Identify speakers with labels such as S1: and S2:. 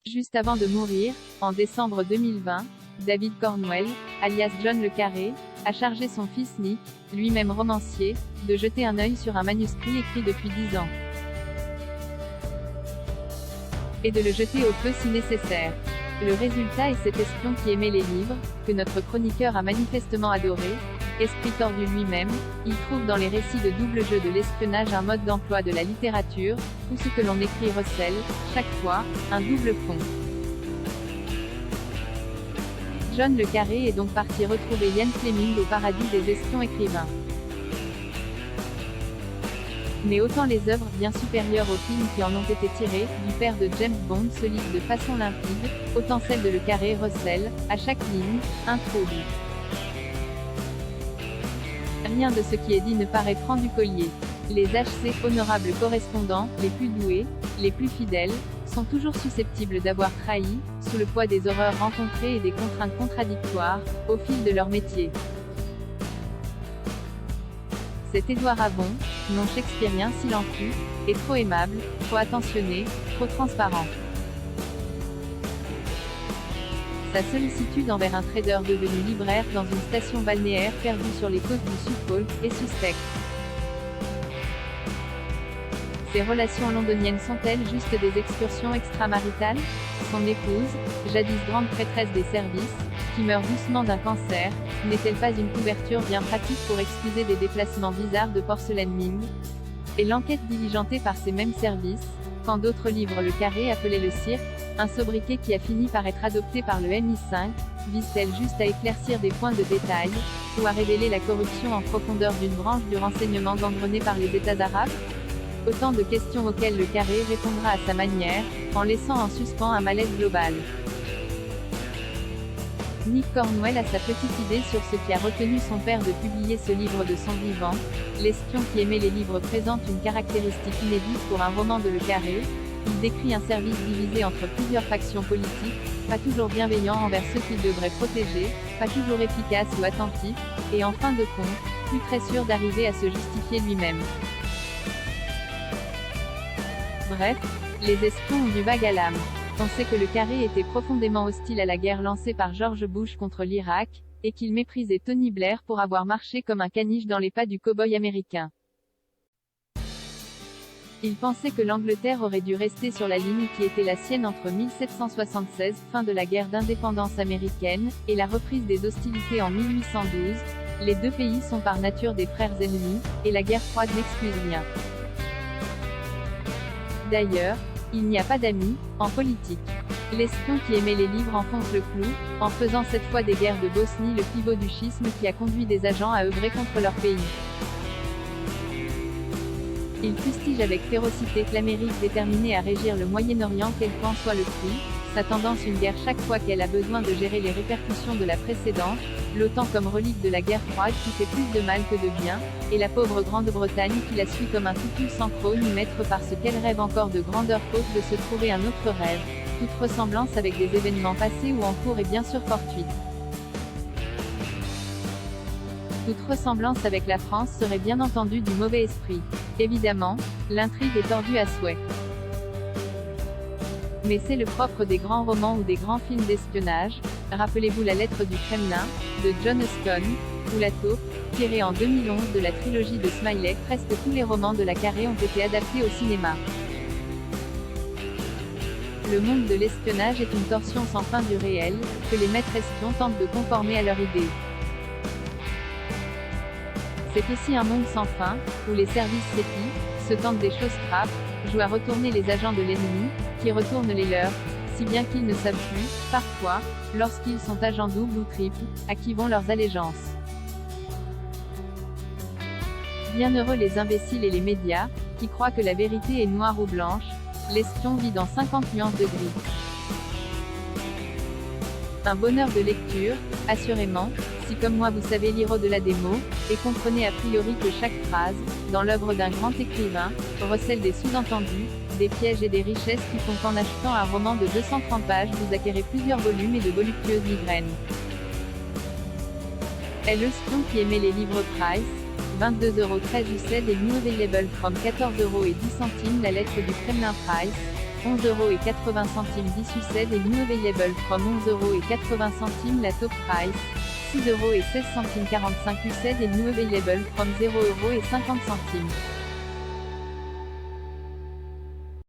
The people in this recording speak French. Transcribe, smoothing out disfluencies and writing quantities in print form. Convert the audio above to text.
S1: Juste avant de mourir, en décembre 2020, David Cornwell, alias John le Carré, a chargé son fils Nick, lui-même romancier, de jeter un œil sur un manuscrit écrit depuis 10 ans. Et de le jeter au feu si nécessaire. Le résultat est cet espion qui aimait les livres, que notre chroniqueur a manifestement adoré. Esprit tordu lui-même, il trouve dans les récits de double jeu de l'espionnage un mode d'emploi de la littérature, où ce que l'on écrit recèle, chaque fois, un double fond. John le Carré est donc parti retrouver Ian Fleming au paradis des espions écrivains. Mais autant les œuvres, bien supérieures aux films qui en ont été tirés, du père de James Bond se lisent de façon limpide, autant celles de Le Carré recèlent, à chaque ligne, un trouble. Rien de ce qui est dit ne paraît franc du collier. Les HC, honorables correspondants, les plus doués, les plus fidèles, sont toujours susceptibles d'avoir trahi, sous le poids des horreurs rencontrées et des contraintes contradictoires, au fil de leur métier. Cet Édouard Avon, non shakespearien s'il en fut, est trop aimable, trop attentionné, trop transparent. Sa sollicitude envers un trader devenu libraire dans une station balnéaire perdue sur les côtes du Suffolk est suspecte. Ses relations londoniennes sont-elles juste des excursions extramaritales? Son épouse, jadis grande prêtresse des services, qui meurt doucement d'un cancer, n'est-elle pas une couverture bien pratique pour excuser des déplacements bizarres de porcelaine Ming? Et l'enquête diligentée par ces mêmes services, quand d'autres livrent Le Carré appelé le cirque, un sobriquet qui a fini par être adopté par le MI5, vise-t-elle juste à éclaircir des points de détail, ou à révéler la corruption en profondeur d'une branche du renseignement gangrenée par les États arabes? Autant de questions auxquelles Le Carré répondra à sa manière, en laissant en suspens un malaise global. Nick Cornwell a sa petite idée sur ce qui a retenu son père de publier ce livre de son vivant. L'espion qui aimait les livres présente une caractéristique inédite pour un roman de Le Carré. Il décrit un service divisé entre plusieurs factions politiques, pas toujours bienveillant envers ceux qu'il devrait protéger, pas toujours efficace ou attentif, et en fin de compte, plus très sûr d'arriver à se justifier lui-même. Bref, les espions ont du vague à l'âme. On sait que Le Carré était profondément hostile à la guerre lancée par George Bush contre l'Irak, et qu'il méprisait Tony Blair pour avoir marché comme un caniche dans les pas du cow-boy américain. Il pensait que l'Angleterre aurait dû rester sur la ligne qui était la sienne entre 1776, fin de la guerre d'indépendance américaine, et la reprise des hostilités en 1812. Les deux pays sont par nature des frères ennemis, et la guerre froide n'excuse rien. D'ailleurs, il n'y a pas d'amis, en politique. L'espion qui aimait les livres enfonce le clou, en faisant cette fois des guerres de Bosnie le pivot du schisme qui a conduit des agents à œuvrer contre leur pays. Il fustige avec férocité l'Amérique déterminée à régir le Moyen-Orient quel qu'en soit le prix, sa tendance une guerre chaque fois qu'elle a besoin de gérer les répercussions de la précédente, l'OTAN comme relique de la guerre froide qui fait plus de mal que de bien, et la pauvre Grande-Bretagne qui la suit comme un toutou sans croc ni maître parce qu'elle rêve encore de grandeur faute de se trouver un autre rêve. Toute ressemblance avec des événements passés ou en cours est bien sûr fortuite. Toute ressemblance avec la France serait bien entendu du mauvais esprit. Évidemment, l'intrigue est tordue à souhait. Mais c'est le propre des grands romans ou des grands films d'espionnage. Rappelez-vous La lettre du Kremlin, de John Huston, ou La taupe, tirée en 2011 de la trilogie de Smiley. Presque tous les romans de Le Carré ont été adaptés au cinéma. Le monde de l'espionnage est une torsion sans fin du réel, que les maîtres espions tentent de conformer à leur idée. C'est aussi un monde sans fin, où les services s'épient, se tentent des choses crapes, jouent à retourner les agents de l'ennemi, qui retournent les leurs, si bien qu'ils ne savent plus, parfois, lorsqu'ils sont agents doubles ou triples, à qui vont leurs allégeances. Bienheureux les imbéciles et les médias, qui croient que la vérité est noire ou blanche, l'espion vit dans 50 nuances de gris. Un bonheur de lecture, assurément, si comme moi vous savez lire au-delà des mots, et comprenez a priori que chaque phrase, dans l'œuvre d'un grand écrivain, recèle des sous-entendus, des pièges et des richesses qui font qu'en achetant un roman de 230 pages vous acquérez plusieurs volumes et de voluptueuses migraines. Est l'espion qui aimait les livres Price, 22,13€ et New Available from 14,10€. La lettre du Kremlin Price, 11,80 € this used et new available from 11,80 € la top price, 6,16 € 45 used et new available from 0,50 €.